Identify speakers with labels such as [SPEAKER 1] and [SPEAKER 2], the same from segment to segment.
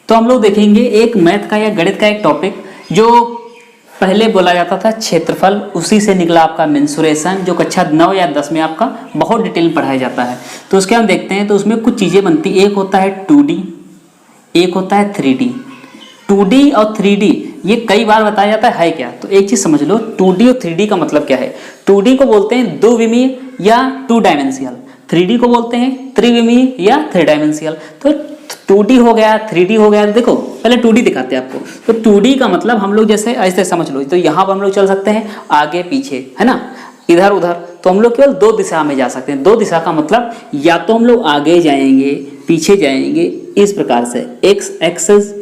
[SPEAKER 1] तो हम लोग देखेंगे एक मैथ का या गणित का एक टॉपिक जो पहले बोला जाता था क्षेत्रफल, उसी से निकला आपका मेंसुरेशन, जो कक्षा 9 या 10 में आपका बहुत डिटेल में पढ़ाया जाता है। तो उसके हम देखते हैं तो उसमें कुछ चीज़ें बनती, एक होता है 2D, एक होता है 3D। 2D और 3D ये कई बार बताया जाता है क्या, तो एक चीज़ समझ लो 2D और 3D का मतलब क्या है। 2D को बोलते हैं दो विमीय या 2 डायमेंशियल, 3D को बोलते हैं त्रिविमीय या 3 डायमेंशियल। तो 2D हो गया, 3D हो गया। देखो पहले 2D दिखाते हैं आपको। तो 2D का मतलब हम लोग जैसे ऐसे समझ लो, तो यहाँ पर हम लोग चल सकते हैं आगे पीछे, है ना, इधर उधर। तो हम लोग केवल 2 दिशा में जा सकते हैं। 2 दिशा का मतलब या तो हम लोग आगे जाएंगे, पीछे जाएंगे, इस प्रकार से। एक्स एक्सिस,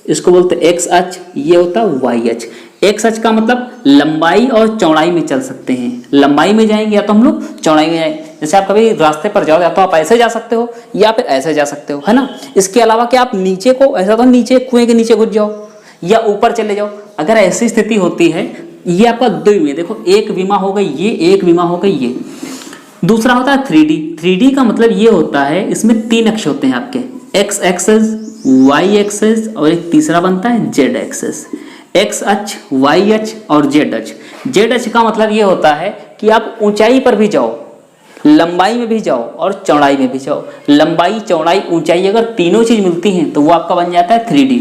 [SPEAKER 1] इसको बोलते हैं एक्स अक्ष, ये होता है वाई अक्ष। एक्स अक्ष का मतलब लंबाई और चौड़ाई में चल सकते हैं। लंबाई में जाएंगे या तो हम लोग चौड़ाई में जाएंगे। जैसे आप कभी रास्ते पर जाओ, या तो आप ऐसे जा सकते हो या फिर ऐसे जा सकते हो, है ना। इसके अलावा क्या आप नीचे को, ऐसा तो नीचे कुएं के नीचे घुस जाओ या ऊपर चले जाओ, अगर ऐसी स्थिति होती है। ये आपका द्विविमीय, देखो एक विमा हो गई ये, एक विमा हो गई ये। दूसरा होता है 3D। 3D का मतलब ये होता है, इसमें 3 अक्ष होते हैं आपके, एक्स एक्सिस, वाई एक्सिस और एक तीसरा बनता है जेड एक्सिस। एक्स अक्ष, वाई अक्ष और जेड अक्ष। जेड अक्ष का मतलब ये होता है कि आप ऊंचाई पर भी जाओ, लंबाई में भी जाओ और चौड़ाई में भी जाओ। लंबाई, चौड़ाई, ऊंचाई अगर तीनों चीज मिलती हैं तो वो आपका बन जाता है 3D।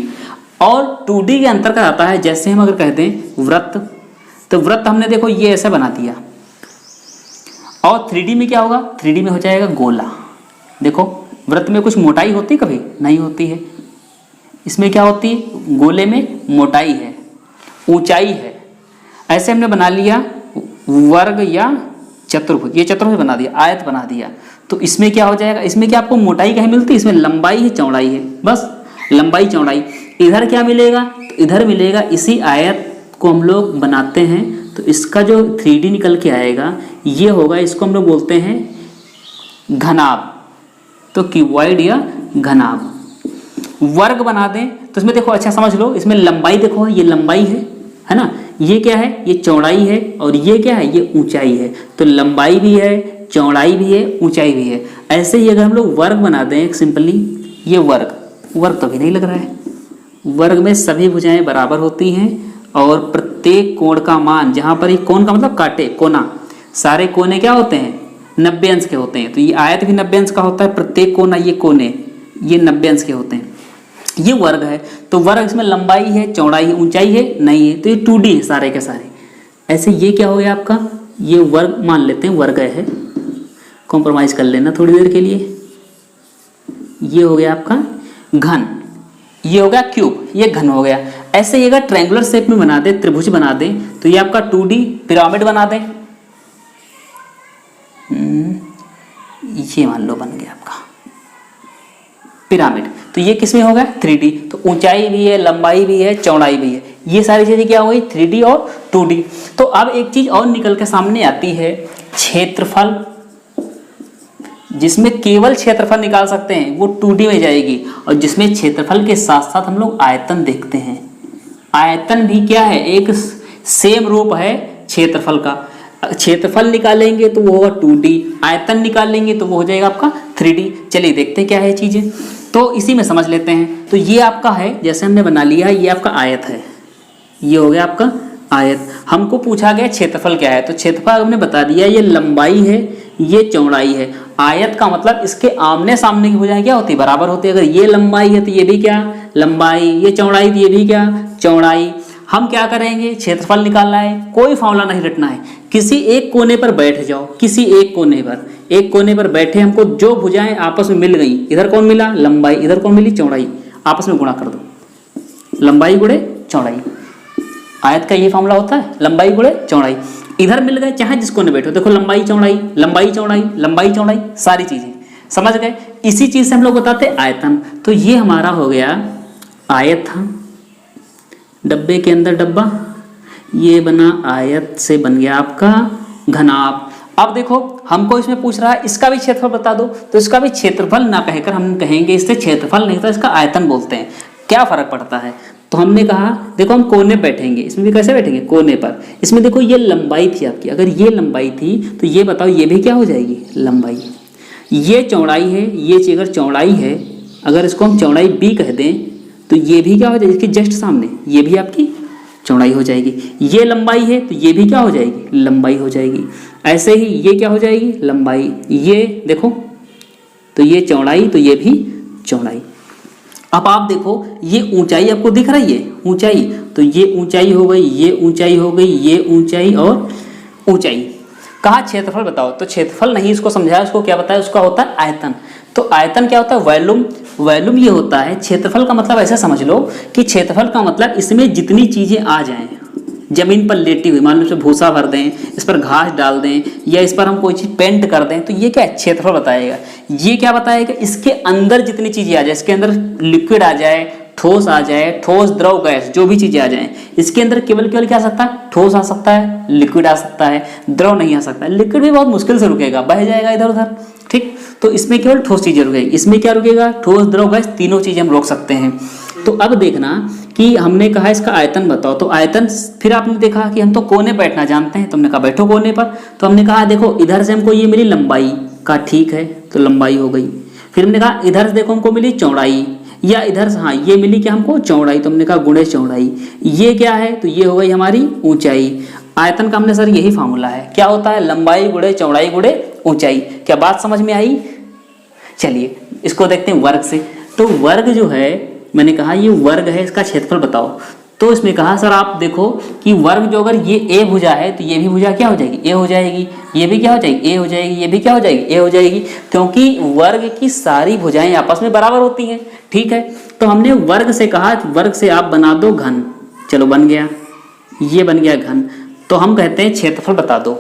[SPEAKER 1] और 2D के अंतर्गत आता है, जैसे हम अगर कहते हैं वृत्त, तो वृत्त हमने देखो ये ऐसे बना दिया। और 3D में क्या होगा, 3D में हो जाएगा गोला। देखो वृत्त में कुछ मोटाई होती कभी नहीं होती है, इसमें क्या होती है, गोले में मोटाई है, ऊंचाई है। ऐसे हमने बना लिया वर्ग या चतुर्भुज, ये चतुर्भुज बना दिया, आयत बना दिया। तो इसमें क्या हो जाएगा, इसमें क्या आपको मोटाई कहीं मिलती है, इसमें लंबाई है चौड़ाई है, बस लंबाई चौड़ाई। इधर क्या मिलेगा, तो इधर मिलेगा, इसी आयत को हम लोग बनाते हैं तो इसका जो 3D निकल के आएगा ये होगा, इसको हम लोग बोलते हैं घनाभ। तो क्यूबॉइड या घनाभ। वर्ग बना दें तो इसमें देखो अच्छा समझ लो, इसमें लंबाई देखो, ये लंबाई है ना, ये क्या है, ये चौड़ाई है, और ये क्या है, ये ऊंचाई है। तो लंबाई भी है, चौड़ाई भी है, ऊंचाई भी है। ऐसे ही अगर हम लोग वर्ग बना दें एक सिंपली, ये वर्ग तो भी नहीं लग रहा है। वर्ग में सभी भुजाएं बराबर होती हैं और प्रत्येक कोण का मान, जहां पर ये कोण का मतलब काटे, कोना, सारे कोने क्या होते हैं, 90 अंश के होते हैं। तो ये आयत भी 90 अंश का होता है, प्रत्येक कोना, ये कोने ये 90 अंश के होते हैं। ये वर्ग है, तो वर्ग इसमें लंबाई है, चौड़ाई है, ऊंचाई है नहीं है, तो ये 2D है सारे के सारे। ऐसे ये क्या हो गया आपका, ये वर्ग मान लेते हैं, वर्ग है, कॉम्प्रोमाइज कर लेना थोड़ी देर के लिए। ये हो गया आपका घन, ये हो गया क्यूब, ये घन हो गया। ऐसे ये अगर ट्रायंगुलर शेप में बना दे, त्रिभुज बना दे, तो ये आपका 2D। पिरामिड बना दे, ये मान लो बन गया आपका पिरामिड। तो ये किसमें होगा, 3D। तो ऊंचाई भी है, लंबाई भी है, चौड़ाई भी है, ये सारी चीजें क्या हो गई, 3D और 2D। तो अब एक चीज और निकल के सामने आती है, क्षेत्रफल, जिसमें केवल क्षेत्रफल निकाल सकते हैं वो 2D में जाएगी, और जिसमें क्षेत्रफल के साथ साथ हम लोग आयतन देखते हैं। आयतन भी क्या है, एक सेम रूप है क्षेत्रफल का। क्षेत्रफल निकालेंगे तो वो होगा 2D, आयतन निकालेंगे तो वो हो जाएगा आपका 3D। चलिए देखते हैं क्या है चीजें, तो इसी में समझ लेते हैं। तो ये आपका है, जैसे हमने बना लिया, ये आपका आयत है, ये हो गया आपका आयत। हमको पूछा गया क्षेत्रफल क्या है, तो क्षेत्रफल हमने बता दिया, ये लंबाई है, ये चौड़ाई है। आयत का मतलब इसके आमने सामने की भुजाएं क्या होती है, बराबर होती है। अगर ये लंबाई है तो ये भी क्या, लंबाई, ये चौड़ाई तो ये भी क्या, चौड़ाई। हम क्या करेंगे, क्षेत्रफल निकालना है, कोई फॉर्मूला नहीं रटना है, किसी एक कोने पर बैठ जाओ, किसी एक कोने पर बैठे, हमको जो भुजाएं आपस में मिल गई, इधर कौन मिला, लंबाई, इधर कौन मिली, चौड़ाई, आपस में गुणा कर दो, लंबाई गुणे चौड़ाई। आयत का ये फॉर्मूला होता है, लंबाई गुणे चौड़ाई। इधर मिल गए, चाहे जिस कोने बैठो, देखो लंबाई चौड़ाई, लंबाई चौड़ाई, लंबाई चौड़ाई, सारी चीजें समझ गए। इसी चीज से हम लोग बताते हैं आयतन। तो ये हमारा हो गया आयत, डब्बे के अंदर डब्बा, ये बना आयत से बन गया आपका घनाभ। अब देखो हमको इसमें पूछ रहा है इसका भी क्षेत्रफल बता दो, तो इसका भी क्षेत्रफल ना कहकर हम कहेंगे इससे क्षेत्रफल नहीं, तो इसका आयतन बोलते हैं। क्या फर्क पड़ता है, तो हमने कहा देखो हम कोने बैठेंगे, इसमें भी कैसे बैठेंगे, कोने पर। इसमें देखो ये लंबाई थी आपकी, अगर ये लंबाई थी तो ये बताओ ये भी क्या हो जाएगी, लंबाई। ये चौड़ाई है, ये अगर चौड़ाई है, अगर इसको हम चौड़ाई b कह दें तो ये भी क्या हो जाएगी, इसके जस्ट सामने ये भी आपकी चौड़ाई हो जाएगी। ये लंबाई है तो ये भी क्या हो जाएगी, लंबाई हो जाएगी। ऐसे ही ये क्या हो जाएगी, लंबाई। ये देखो तो ये चौड़ाई, तो ये भी चौड़ाई। अब आप देखो ये ऊंचाई आपको दिख रही है, ऊंचाई, तो ये ऊंचाई हो गई, ये ऊंचाई हो गई, ये ऊंचाई और ऊंचाई। कहा क्षेत्रफल बताओ, तो क्षेत्रफल नहीं इसको समझाया, उसको क्या बताया, उसका होता है आयतन। तो आयतन क्या होता है, वॉल्यूम। वॉल्यूम ये होता है, क्षेत्रफल का मतलब ऐसा समझ लो कि क्षेत्रफल का मतलब इसमें जितनी चीजें आ जाएं, जमीन पर लेटी हुई, मान लो इस पर भूसा भर दें, इस पर घास डाल दें, या इस पर हम कोई चीज पेंट कर दें, तो ये क्या है, क्षेत्रफल बताएगा। ये क्या बताएगा, इसके अंदर जितनी चीजें आ जाए, इसके अंदर लिक्विड आ जाए, ठोस आ जाए, ठोस द्रव गैस जो भी चीजें आ जाए, इसके अंदर केवल केवल क्या आ सकता है, ठोस आ सकता है, लिक्विड आ सकता है, द्रव नहीं आ सकता है। लिक्विड भी बहुत मुश्किल से रुकेगा, बह जाएगा इधर उधर, ठीक। तो इसमें केवल ठोस चीजें रुकेगी, इसमें क्या रुकेगा, ठोस द्रव गैस, तीनों चीजें हम रोक सकते हैं। तो अब देखना कि हमने कहा इसका आयतन बताओ, तो आयतन, फिर आपने देखा कि हम तो कोने बैठना जानते हैं, तो हमने कहा बैठो कोने पर। तो हमने कहा देखो इधर से हमको ये मिली लंबाई का, ठीक है, तो लंबाई हो गई। फिर हमने कहा इधर से देखो हमको मिली चौड़ाई, या इधर से हाँ ये मिली क्या हमको चौड़ाई, तो हमने कहा गुणे चौड़ाई। ये क्या है, तो ये हो गई हमारी ऊंचाई। आयतन का हमने सर यही फार्मूला है, क्या होता है, लंबाई गुणे चौड़ाई गुणे ऊंचाई। क्या बात समझ में आई। चलिए इसको देखते हैं वर्ग से। तो वर्ग जो है, मैंने कहा ये वर्ग है, इसका क्षेत्रफल बताओ। तो इसमें कहा सर आप देखो कि वर्ग जो, अगर ये ए भुजा है तो ये भी भुजा क्या हो जाएगी, ए हो जाएगी, ये भी क्या हो जाएगी, ए हो जाएगी, ये भी क्या हो जाएगी, ए हो जाएगी, क्योंकि वर्ग की सारी भुजाएं आपस में बराबर होती हैं, ठीक है। तो हमने वर्ग से कहा, वर्ग से आप बना दो घन, चलो बन गया, ये बन गया घन। तो हम कहते हैं क्षेत्रफल बता दो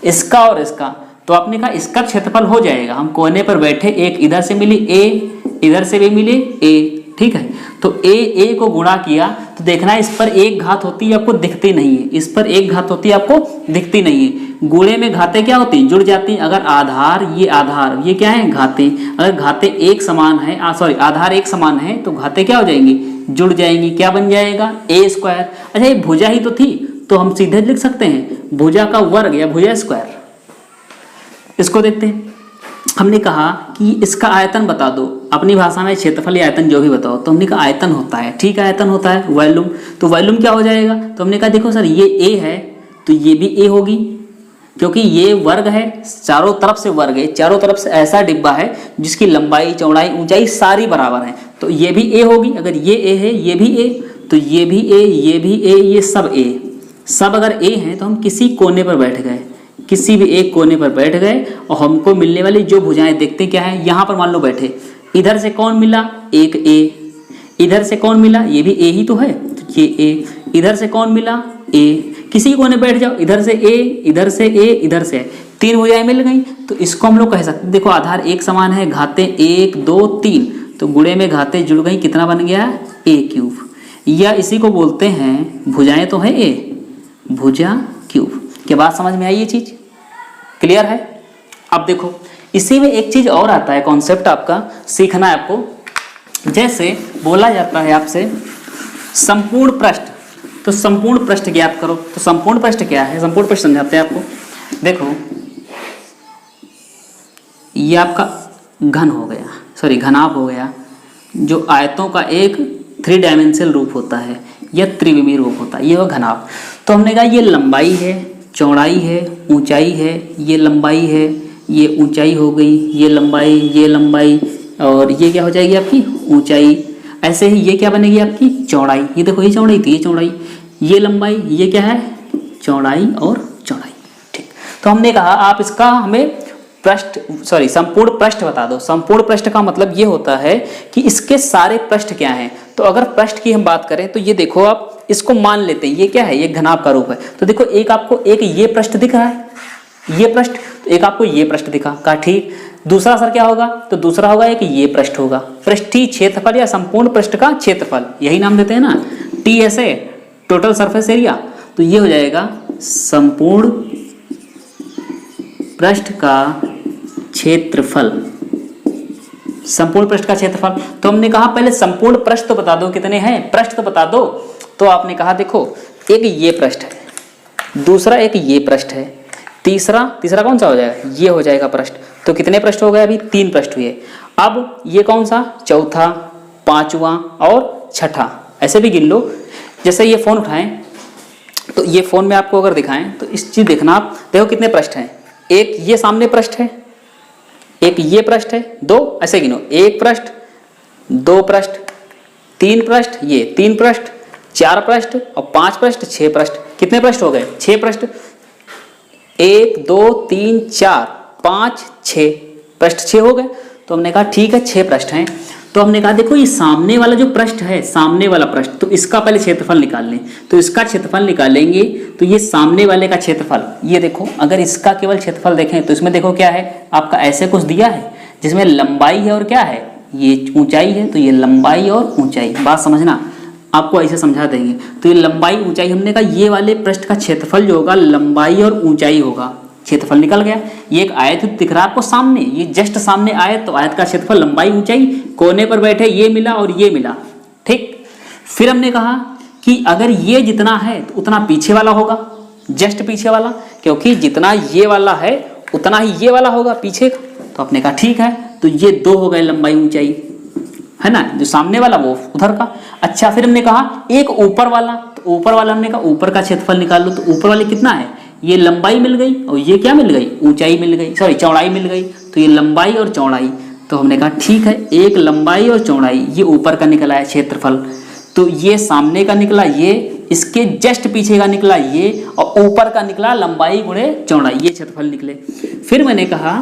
[SPEAKER 1] इसका और इसका। तो आपने कहा इसका क्षेत्रफल हो जाएगा, हम कोने पर बैठे, एक इधर से मिली ए, इधर से भी मिले ए, ठीक है। तो ए को गुणा किया, तो देखना इस पर एक घात होती है आपको दिखती नहीं है, इस पर एक घात होती है आपको दिखती नहीं है। गुणे में घातें क्या होती हैं, जुड़ जाती हैं। अगर आधार, ये आधार, ये क्या है घातें, अगर घातें एक समान है, आधार एक समान है, तो घातें क्या हो जाएंगी, जुड़ जाएंगी। क्या बन जाएगा, ए स्क्वायर। अच्छा ये भुजा ही तो थी, तो हम सीधे लिख सकते हैं भुजा का वर्ग या भुजा स्क्वायर। इसको देखते हैं, हमने कहा कि इसका आयतन बता दो, अपनी भाषा में क्षेत्रफल या आयतन जो भी बताओ। तो हमने कहा आयतन होता है, ठीक है, आयतन होता है वॉल्यूम। तो वॉल्यूम क्या हो जाएगा, तो हमने कहा देखो सर ये ए है, तो ये भी ए होगी, क्योंकि ये वर्ग है, चारों तरफ से वर्ग है, चारों तरफ से ऐसा डिब्बा है जिसकी लंबाई चौड़ाई ऊंचाई सारी बराबर है, तो ये भी ए होगी। अगर ये ए है, ये भी ए, तो ये भी ए, ये भी ए, ये सब ए, सब अगर ए हैं, तो हम किसी कोने पर बैठ गए, किसी भी एक कोने पर बैठ गए, और हमको मिलने वाली जो भुजाएं देखते क्या है, यहाँ पर मान लो बैठे, इधर से कौन मिला, एक ए, इधर से कौन मिला, ये भी ए ही तो है, तो ये ए, इधर से कौन मिला, ए, किसी कोने बैठ जाओ, इधर से ए, इधर से ए, इधर से, तीन भुजाएं मिल गई। तो इसको हम लोग कह सकते हैं, देखो आधार एक समान है, घातें एक दो तीन, तो गुणे में घातें जुड़ गई, कितना बन गया, ए क्यूब। या इसी को बोलते हैं, भुजाएं तो है ए, भुजा क्यूब। क्या बात समझ में आई, ये चीज क्लियर है। अब देखो इसी में एक चीज और आता है, कॉन्सेप्ट आपका सीखना है आपको। जैसे बोला जाता है आपसे संपूर्ण पृष्ठ, तो संपूर्ण पृष्ठ ज्ञात करो। तो संपूर्ण पृष्ठ क्या है, संपूर्ण पृष्ठ समझाते हैं आपको। देखो ये आपका घन हो गया, सॉरी घनाभ हो गया, जो आयतों का एक 3 डायमेंशनल रूप होता है या त्रिविमीय रूप होता है, ये वो घनाभ। तो हमने कहा ये लंबाई है, चौड़ाई है, ऊंचाई है, ये लंबाई है, ये ऊंचाई हो गई, ये लंबाई, और ये क्या हो जाएगी आपकी ऊंचाई। ऐसे ही ये क्या बनेगी आपकी चौड़ाई, ये देखो ये चौड़ाई थी, ये चौड़ाई, ये लंबाई, ये क्या है चौड़ाई और चौड़ाई, ठीक। तो हमने कहा आप इसका हमें संपूर्ण पृष्ठ बता दो। संपूर्ण पृष्ठ का मतलब ये होता है कि इसके सारे पृष्ठ क्या हैं। तो अगर पृष्ठ की हम बात करें, तो ये देखो आप इसको मान लेते हैं, ये क्या है, ये घनाभ का रूप है। तो देखो एक आपको एक ये पृष्ठ दिख रहा है, ये पृष्ठ, तो एक आपको ये पृष्ठ दिखा, कहा ठीक। दूसरा सर क्या होगा, तो दूसरा होगा एक ये पृष्ठ होगा, पृष्ठीय क्षेत्रफल या संपूर्ण पृष्ठ का क्षेत्रफल, यही नाम देते हैं ना, TSA, टोटल सरफेस एरिया। तो ये हो जाएगा संपूर्ण पृष्ठ का क्षेत्रफल, संपूर्ण पृष्ठ का क्षेत्रफल। तो हमने कहा पहले संपूर्ण पृष्ठ तो बता दो कितने हैं, पृष्ठ तो बता दो। तो आपने कहा देखो एक ये पृष्ठ है, दूसरा एक ये पृष्ठ है, तीसरा कौन सा हो जाएगा, ये हो जाएगा पृष्ठ। तो कितने पृष्ठ हो गए, अभी 3 पृष्ठ हुए। अब ये कौन सा, चौथा, पांचवा और छठा, ऐसे भी गिन लो। जैसे ये फ़ोन उठाएं तो ये फ़ोन में आपको अगर दिखाएं तो इस चीज़ देखना, आप देखो कितने पृष्ठ हैं। एक ये सामने पृष्ठ है, एक ये पृष्ठ है, दो, ऐसे गिनो, एक पृष्ठ, दो पृष्ठ, तीन पृष्ठ, ये तीन पृष्ठ, चार पृष्ठ और पांच पृष्ठ, छह पृष्ठ। कितने पृष्ठ हो गए? छह पृष्ठ। एक, दो, तीन, चार, पांच, छह पृष्ठ, छह हो गए। तो हमने कहा ठीक है, छह पृष्ठ हैं। तो हमने कहा देखो ये सामने वाला जो पृष्ठ है, सामने वाला पृष्ठ, तो इसका पहले क्षेत्रफल निकाल लें। तो इसका क्षेत्रफल निकालेंगे तो ये सामने वाले का क्षेत्रफल, ये देखो, अगर इसका केवल क्षेत्रफल देखें तो इसमें देखो क्या है, आपका ऐसे कुछ दिया है जिसमें लंबाई है और क्या है, ये ऊंचाई है। तो ये लंबाई और ऊंचाई, बात समझना, आपको ऐसे समझा देंगे। तो ये लंबाई ऊंचाई, हमने कहा ये वाले पृष्ठ का क्षेत्रफल जो होगा लंबाई और ऊंचाई होगा। क्षेत्रफल निकल गया। ये एक आयत दिख रहा है आपको सामने, ये जस्ट सामने आयत, तो आयत का क्षेत्रफल लंबाई ऊंचाई, कोने पर बैठे ये मिला और ये मिला, ठीक। फिर हमने कहा कि अगर ये जितना है तो उतना पीछे वाला होगा, जस्ट पीछे वाला, क्योंकि जितना ये वाला है उतना ही ये वाला होगा पीछे का। तो आपने कहा ठीक है, तो ये दो हो गए लंबाई ऊंचाई, है ना, जो सामने वाला वो उधर का। अच्छा, फिर हमने कहा एक ऊपर वाला, तो ऊपर वाला हमने कहा ऊपर का क्षेत्रफल निकाल लो। तो ऊपर वाले कितना है, ये लंबाई मिल गई और ये क्या मिल गई, ऊंचाई मिल गई, सॉरी चौड़ाई मिल गई। तो ये लंबाई और चौड़ाई, तो हमने कहा ठीक है, एक लंबाई और चौड़ाई, ये ऊपर का निकला है क्षेत्रफल। तो ये सामने का निकला ये, इसके जस्ट पीछे का निकला ये, और ऊपर का निकला लंबाई गुणे चौड़ाई, ये क्षेत्रफल निकले। फिर मैंने कहा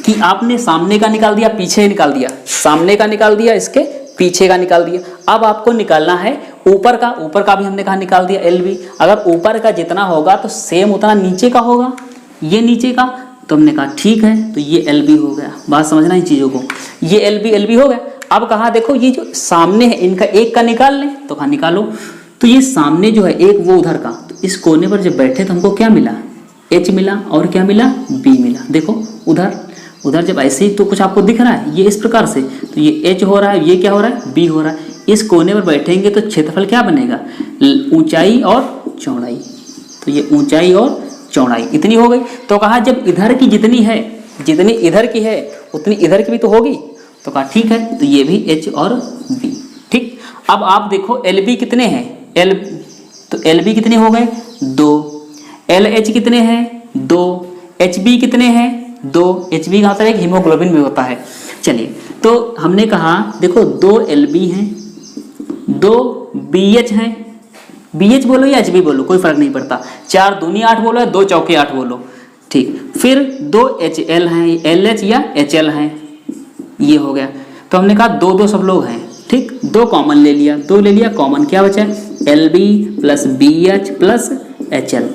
[SPEAKER 1] कि आपने सामने का निकाल दिया, पीछे निकाल दिया, सामने का निकाल दिया, इसके पीछे का निकाल दिया। अब आपको निकालना है ऊपर का। ऊपर का भी हमने कहा निकाल दिया, एल बी। अगर ऊपर का जितना होगा तो सेम उतना नीचे का होगा, ये नीचे का। तो हमने कहा ठीक है, तो ये एल बी हो गया। बात समझना इन चीज़ों को, ये एल बी हो गया। अब कहा देखो ये जो सामने है इनका एक का निकाल लें, तो कहा निकालो। तो ये सामने जो है एक वो उधर का, तो इस कोने पर जब बैठे तो हमको क्या मिला, एच मिला और क्या मिला, बी मिला। देखो उधर जब ऐसे ही तो कुछ आपको दिख रहा है ये इस प्रकार से, तो ये एच हो रहा है, ये क्या हो रहा है, बी हो रहा है। इस कोने पर बैठेंगे तो क्षेत्रफल क्या बनेगा, ऊंचाई और चौड़ाई। तो ये ऊंचाई और चौड़ाई इतनी हो गई। तो कहा जब इधर की जितनी है, जितनी इधर की है उतनी इधर की भी तो होगी। तो कहा ठीक है, तो ये भी एच और बी, ठीक। अब आप देखो एल बी कितने हैं, तो एल बी कितने हो गए, 2। एल एच कितने हैं, 2। एच बी कितने हैं, 2। एच बी का मतलब एक हीमोग्लोबिन में होता है। चलिए, तो हमने कहा देखो 2 एल बी हैं, 2 बी एच हैं, बी एच बोलो या एच बी बोलो कोई फर्क नहीं पड़ता। 4 दूनी 8 बोलो या 2 चौके 8 बोलो, ठीक। फिर 2 एच एल हैं, एल एच या एच एल हैं, ये हो गया। तो हमने कहा 2 सब लोग हैं, ठीक। 2 कॉमन ले लिया, 2 ले लिया कॉमन, क्या बचा, L B plus B H plus H L.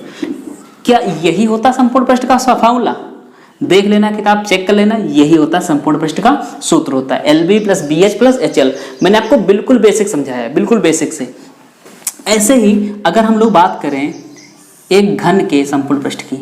[SPEAKER 1] क्या यही होता संपूर्ण पृष्ठ का फॉर्मूला? देख लेना, किताब चेक कर लेना, यही होता है संपूर्ण पृष्ठ का सूत्र होता है, L B plus B H plus H L. मैंने आपको बिल्कुल बेसिक समझाया है, बिल्कुल बेसिक से। ऐसे ही अगर हम लोग बात करें एक घन के संपूर्ण पृष्ठ की,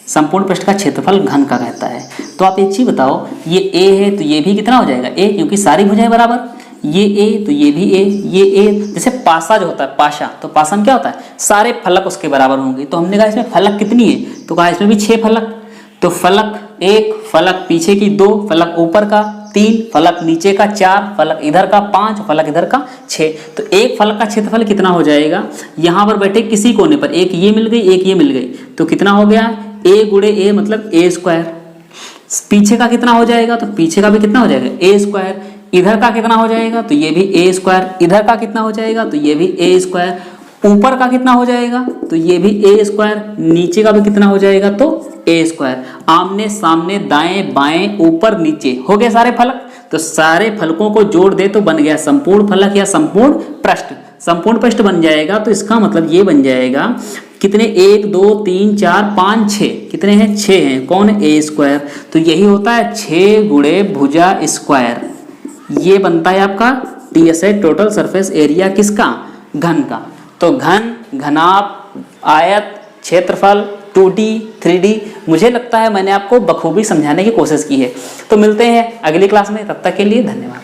[SPEAKER 1] संपूर्ण पृष्ठ का क्षेत्रफल घन का कहता है। तो आप एक चीज बताओ, ये ए है तो ये भी कितना हो जाएगा, ए, क्योंकि सारी भुजाएं बराबर। ये ए तो ये भी ए, ये ए। जैसे पासा जो होता है, पाशा, तो पासा में क्या होता है, सारे फलक उसके बराबर होंगे। तो हमने कहा इसमें फलक कितनी है, तो कहा इसमें भी 6 फलक। तो फलक 1, फलक पीछे की 2, फलक ऊपर का 3, फलक नीचे का 4, फलक इधर का 5, फलक इधर का 6। तो एक फलक का क्षेत्रफल कितना हो जाएगा, यहाँ पर बैठे किसी कोने पर एक ये मिल गई, एक ये मिल गई, तो कितना हो गया, ए गुणे ए मतलब ए स्क्वायर। पीछे का कितना हो जाएगा, तो पीछे का भी कितना हो जाएगा, ए स्क्वायर। इधर का कितना हो जाएगा, तो ये भी ए स्क्वायर। इधर का कितना हो जाएगा, तो ये भी ए स्क्वायर। ऊपर का कितना हो जाएगा, तो ये भी ए स्क्वायर। नीचे का भी कितना हो जाएगा, तो ए स्क्वायर। आमने सामने दाएं बाएं ऊपर नीचे हो गए सारे फलक। तो सारे फलकों को जोड़ दे तो बन गया संपूर्ण फलक या संपूर्ण पृष्ठ। संपूर्ण पृष्ठ बन जाएगा, तो इसका मतलब ये बन जाएगा कितने, 1 2 3 4 5 6, कितने हैं, 6 हैं। कौन, ए स्क्वायर। तो यही होता है 6 गुणे भुजा स्क्वायर। ये बनता है आपका टीएसए, टोटल सरफेस एरिया किसका, घन का। तो घन, घनाभ, आयत, क्षेत्रफल, 2D 3D, मुझे लगता है मैंने आपको बखूबी समझाने की कोशिश की है। तो मिलते हैं अगली क्लास में, तब तक के लिए धन्यवाद।